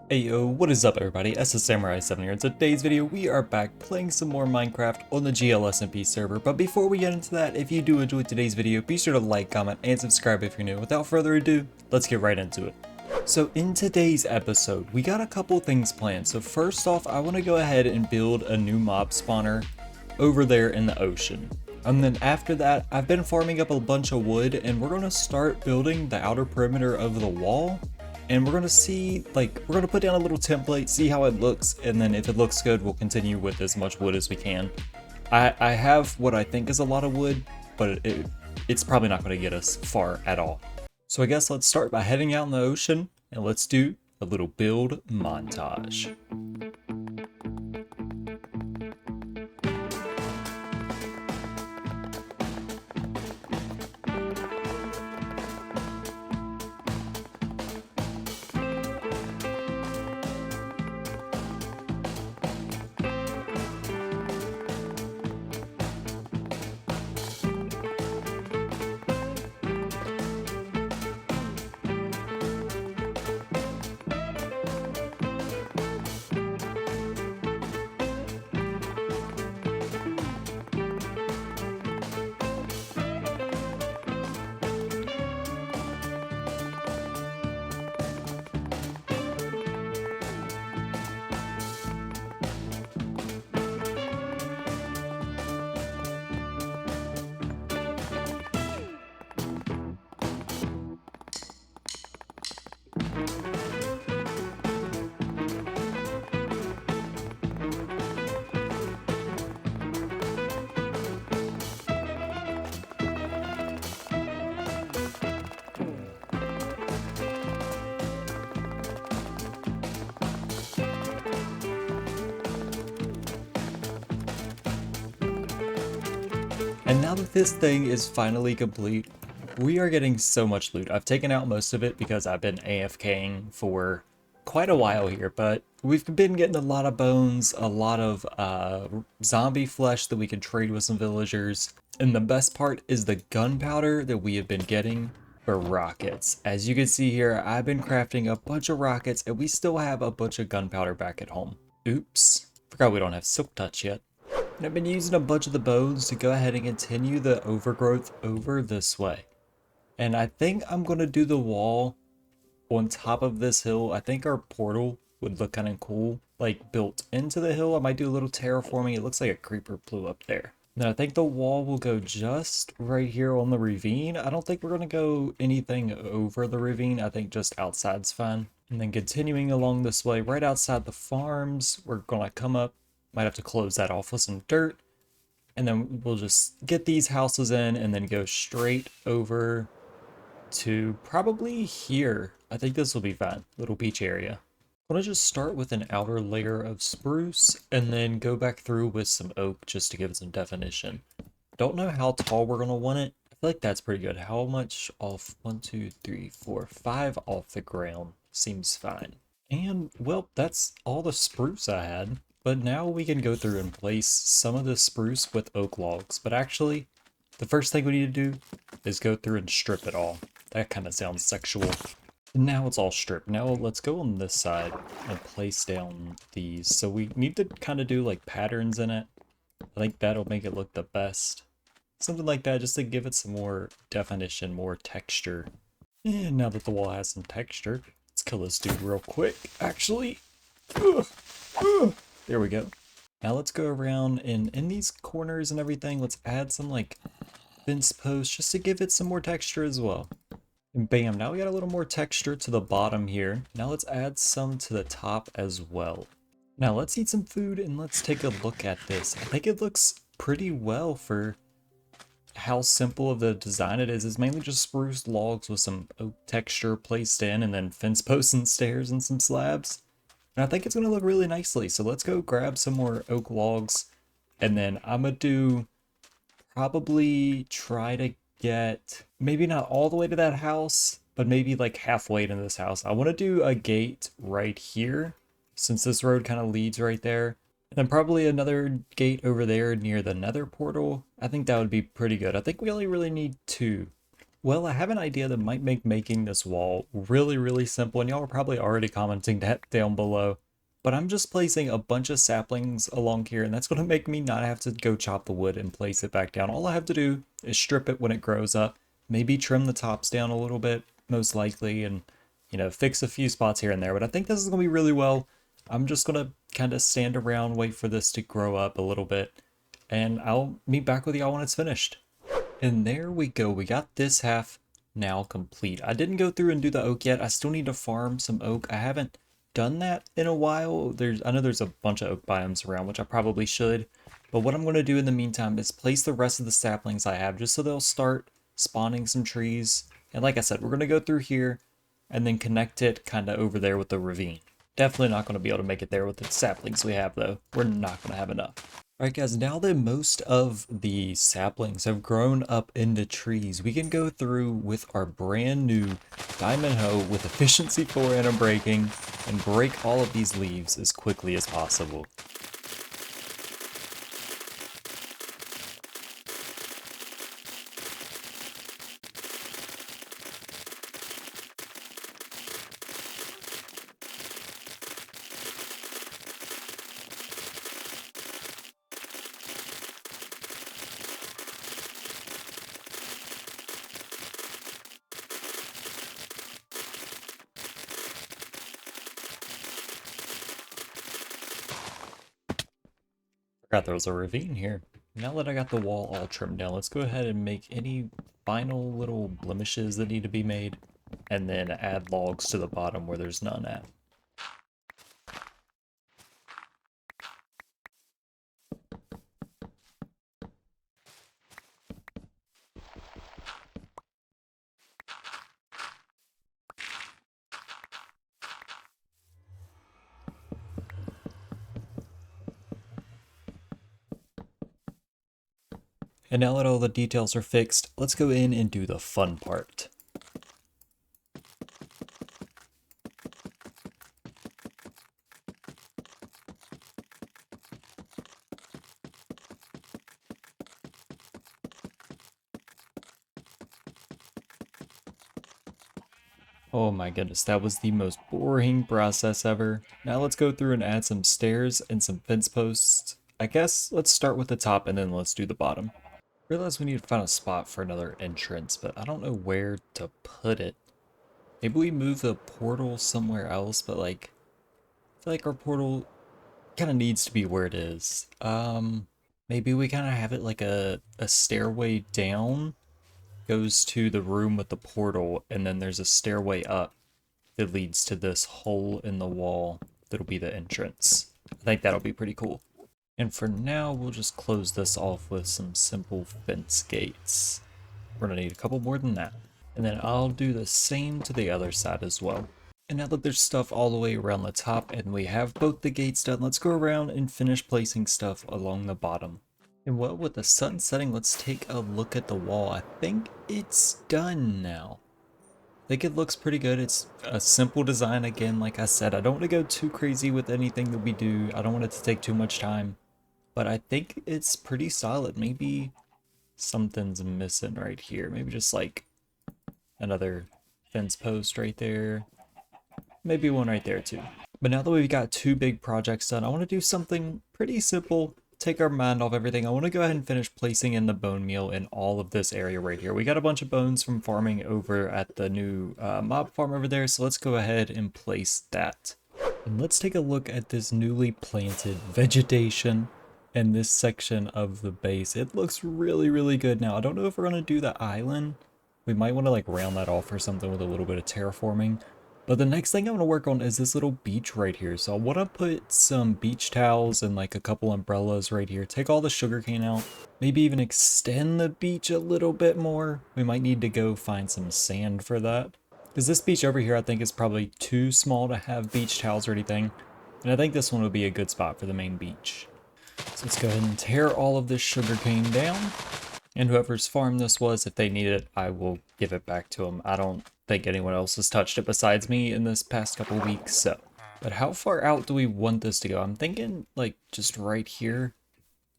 Hey yo, what is up everybody? SS Samurai 7 here. In today's video, we are back playing some more Minecraft on the GLSMP server. But before we get into that, if you do enjoy today's video, be sure to like, comment, and subscribe if you're new. Without further ado, let's get right into it. So in today's episode, we got a couple things planned. So first off, I want to go ahead and build a new mob spawner over there in the ocean. And then after that, I've been farming up a bunch of wood and we're going to start building the outer perimeter of the wall. And we're gonna see, we're gonna put down a little template, see how it looks, and then if it looks good, we'll continue with as much wood as we can. I have what I think is a lot of wood, but it's probably not gonna get us far at all. So I guess let's start by heading out in the ocean, and let's do a little build montage. And now that this thing is finally complete, we are getting so much loot. I've taken out most of it because I've been AFKing for quite a while here, but we've been getting a lot of bones, a lot of zombie flesh that we can trade with some villagers. And the best part is the gunpowder that we have been getting for rockets. As you can see here, I've been crafting a bunch of rockets and we still have a bunch of gunpowder back at home. Oops, forgot we don't have silk touch yet. And I've been using a bunch of the bones to go ahead and continue the overgrowth over this way. And I think I'm going to do the wall on top of this hill. I think our portal would look kind of cool, like built into the hill. I might do a little terraforming. It looks like a creeper blew up there. Then I think the wall will go just right here on the ravine. I don't think we're going to go anything over the ravine. I think just outside's fine. And then continuing along this way, right outside the farms, we're going to come up. Might have to close that off with some dirt. And then we'll just get these houses in and then go straight over to probably here. I think this will be fine. Little beach area. I'm going to just start with an outer layer of spruce and then go back through with some oak just to give it some definition. Don't know how tall we're going to want it. I feel like that's pretty good. How much off? 1, 2, 3, 4, 5 off the ground seems fine. And well, that's all the spruce I had. But now we can go through and place some of the spruce with oak logs. But actually, the first thing we need to do is go through and strip it all. That kind of sounds sexual. Now it's all stripped. Now let's go on this side and place down these. So we need to kind of do like patterns in it. I think that'll make it look the best. Something like that just to give it some more definition, more texture. And now that the wall has some texture, let's kill this dude real quick. Actually, there we go. Now let's go around and in these corners and everything, let's add some like fence posts just to give it some more texture as well. And bam, now we got a little more texture to the bottom here. Now let's add some to the top as well. Now let's eat some food and let's take a look at this. I think it looks pretty well for how simple of the design it is. It's mainly just spruce logs with some oak texture placed in and then fence posts and stairs and some slabs. And I think it's going to look really nicely. So let's go grab some more oak logs. And then I'm going to do probably try to get maybe not all the way to that house, but maybe like halfway to this house. I want to do a gate right here since this road kind of leads right there. And then probably another gate over there near the nether portal. I think that would be pretty good. I think we only really need 2. Well, I have an idea that might make making this wall really, really simple, and y'all are probably already commenting that down below. But I'm just placing a bunch of saplings along here, and that's going to make me not have to go chop the wood and place it back down. All I have to do is strip it when it grows up, maybe trim the tops down a little bit, most likely, and, fix a few spots here and there. But I think this is going to be really well. I'm just going to kind of stand around, wait for this to grow up a little bit, and I'll meet back with y'all when it's finished. And there we go. We got this half now complete. I didn't go through and do the oak yet. I still need to farm some oak. I haven't done that in a while. I know there's a bunch of oak biomes around, which I probably should. But what I'm going to do in the meantime is place the rest of the saplings I have just so they'll start spawning some trees. And like I said, we're going to go through here and then connect it kind of over there with the ravine. Definitely not going to be able to make it there with the saplings we have, though. We're not going to have enough. Alright guys, now that most of the saplings have grown up into trees, we can go through with our brand new diamond hoe with efficiency 4 and a breaking and break all of these leaves as quickly as possible. Forgot there was a ravine here. Now that I got the wall all trimmed down, let's go ahead and make any final little blemishes that need to be made, and then add logs to the bottom where there's none at. And now that all the details are fixed, let's go in and do the fun part. Oh my goodness, that was the most boring process ever. Now let's go through and add some stairs and some fence posts. I guess let's start with the top and then let's do the bottom. Realize we need to find a spot for another entrance, but I don't know where to put it. Maybe we move the portal somewhere else, but like, I feel like our portal kind of needs to be where it is. Maybe we kind of have it like a stairway down goes to the room with the portal, and then there's a stairway up that leads to this hole in the wall that'll be the entrance. I think that'll be pretty cool. And for now, we'll just close this off with some simple fence gates. We're gonna need a couple more than that. And then I'll do the same to the other side as well. And now that there's stuff all the way around the top and we have both the gates done, let's go around and finish placing stuff along the bottom. And well, with the sun setting, let's take a look at the wall. I think it's done now. I think it looks pretty good. It's a simple design again, like I said. I don't want to go too crazy with anything that we do. I don't want it to take too much time. But I think it's pretty solid. Maybe something's missing right here. Maybe just like another fence post right there. Maybe one right there too. But now that we've got two big projects done, I want to do something pretty simple. Take our mind off everything. I want to go ahead and finish placing in the bone meal in all of this area right here. We got a bunch of bones from farming over at the new mob farm over there, so let's go ahead and place that. And let's take a look at this newly planted vegetation in this section of the base. It looks really, really good now. I don't know if we're going to do the island. We might want to like round that off or something with a little bit of terraforming. But the next thing I want to work on is this little beach right here. So I want to put some beach towels and like a couple umbrellas right here. Take all the sugarcane out. Maybe even extend the beach a little bit more. We might need to go find some sand for that. Because this beach over here I think is probably too small to have beach towels or anything. And I think this one would be a good spot for the main beach. So let's go ahead and tear all of this sugarcane down. And whoever's farm this was, if they need it, I will give it back to them. I don't think anyone else has touched it besides me in this past couple weeks, so. But how far out do we want this to go? I'm thinking like just right here.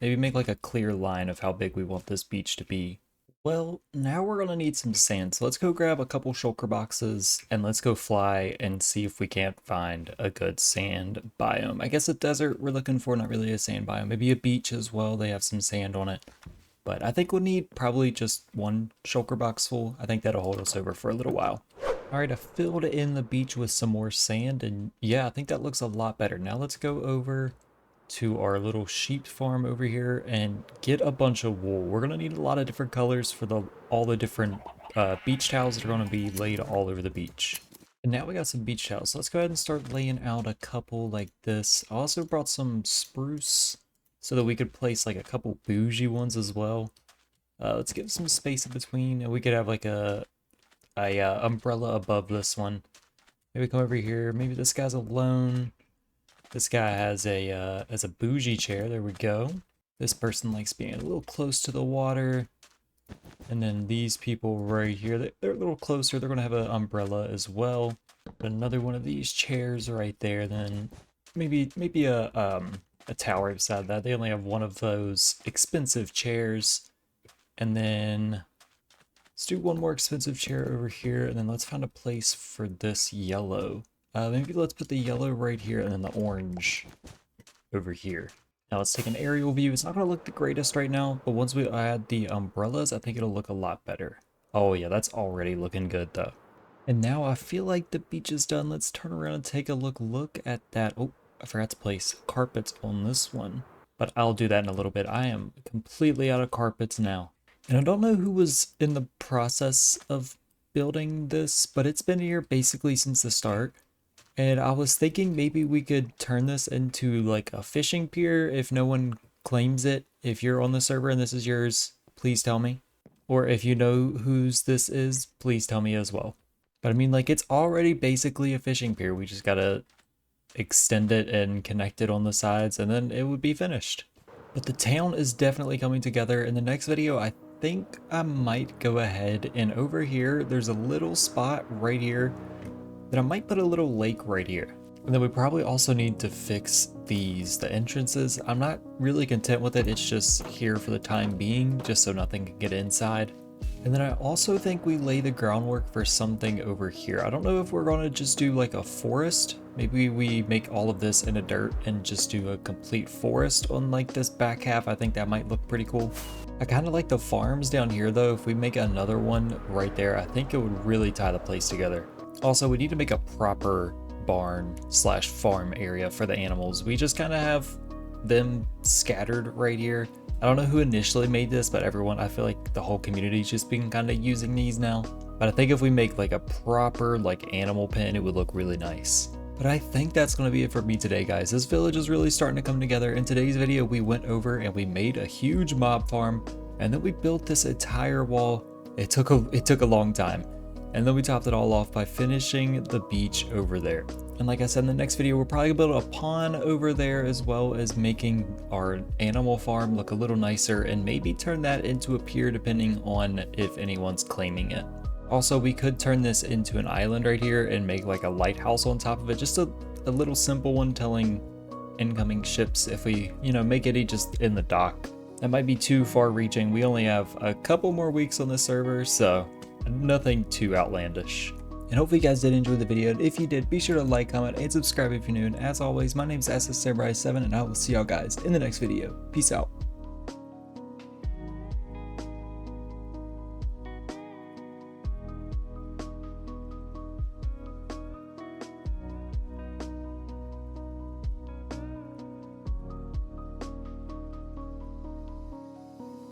Maybe make like a clear line of how big we want this beach to be. Well, now we're gonna need some sand, so let's go grab a couple shulker boxes and let's go fly and see if we can't find a good sand biome. I guess a desert we're looking for, not really a sand biome. Maybe a beach as well, they have some sand on it. But I think we'll need probably just one shulker box full. I think that'll hold us over for a little while. All right, I filled in the beach with some more sand, and yeah, I think that looks a lot better. Now let's go over to our little sheep farm over here and get a bunch of wool. We're gonna need a lot of different colors for all the different beach towels that are gonna be laid all over the beach. And now we got some beach towels. So let's go ahead and start laying out a couple like this. I also brought some spruce so that we could place like a couple bougie ones as well. Let's give some space in between. We could have like a umbrella above this one. Maybe come over here. Maybe this guy's alone. This guy has a bougie chair. There we go. This person likes being a little close to the water. And then these people right here, they're a little closer. They're going to have an umbrella as well. Another one of these chairs right there. Then maybe a tower beside that. They only have one of those expensive chairs. And then let's do one more expensive chair over here. And then let's find a place for this yellow. Maybe let's put the yellow right here and then the orange over here. Now let's take an aerial view. It's not going to look the greatest right now, but once we add the umbrellas, I think it'll look a lot better. Oh yeah, that's already looking good though. And now I feel like the beach is done. Let's turn around and take a look. Look at that. Oh, I forgot to place carpets on this one, but I'll do that in a little bit. I am completely out of carpets now. And I don't know who was in the process of building this, but it's been here basically since the start. And I was thinking maybe we could turn this into like a fishing pier if no one claims it. If you're on the server and this is yours, please tell me. Or if you know whose this is, please tell me as well. But I mean, like, it's already basically a fishing pier. We just gotta extend it and connect it on the sides and then it would be finished. But the town is definitely coming together. In the next video, I think I might go ahead and over here, there's a little spot right here that I might put a little lake right here. And then we probably also need to fix the entrances. I'm not really content with it. It's just here for the time being, just so nothing can get inside. And then I also think we lay the groundwork for something over here. I don't know if we're gonna just do like a forest. Maybe we make all of this in a dirt and just do a complete forest on like this back half. I think that might look pretty cool. I kind of like the farms down here though. If we make another one right there, I think it would really tie the place together. Also, we need to make a proper barn / farm area for the animals. We just kind of have them scattered right here. I don't know who initially made this, but everyone, I feel like the whole community's just been kind of using these now. But I think if we make like a proper like animal pen, it would look really nice. But I think that's going to be it for me today, guys. This village is really starting to come together. In today's video, we went over and we made a huge mob farm, and then we built this entire wall. It took a long time. And then we topped it all off by finishing the beach over there. And like I said, in the next video, we're probably gonna build a pond over there as well as making our animal farm look a little nicer and maybe turn that into a pier depending on if anyone's claiming it. Also, we could turn this into an island right here and make like a lighthouse on top of it. Just a little simple one telling incoming ships if we, make it just in the dock. That might be too far reaching. We only have a couple more weeks on this server, so nothing too outlandish. And hopefully you guys did enjoy the video. And if you did, be sure to like, comment, and subscribe if you're new. And as always, my name is ASUS Samurai 7, and I will see y'all guys in the next video. Peace out.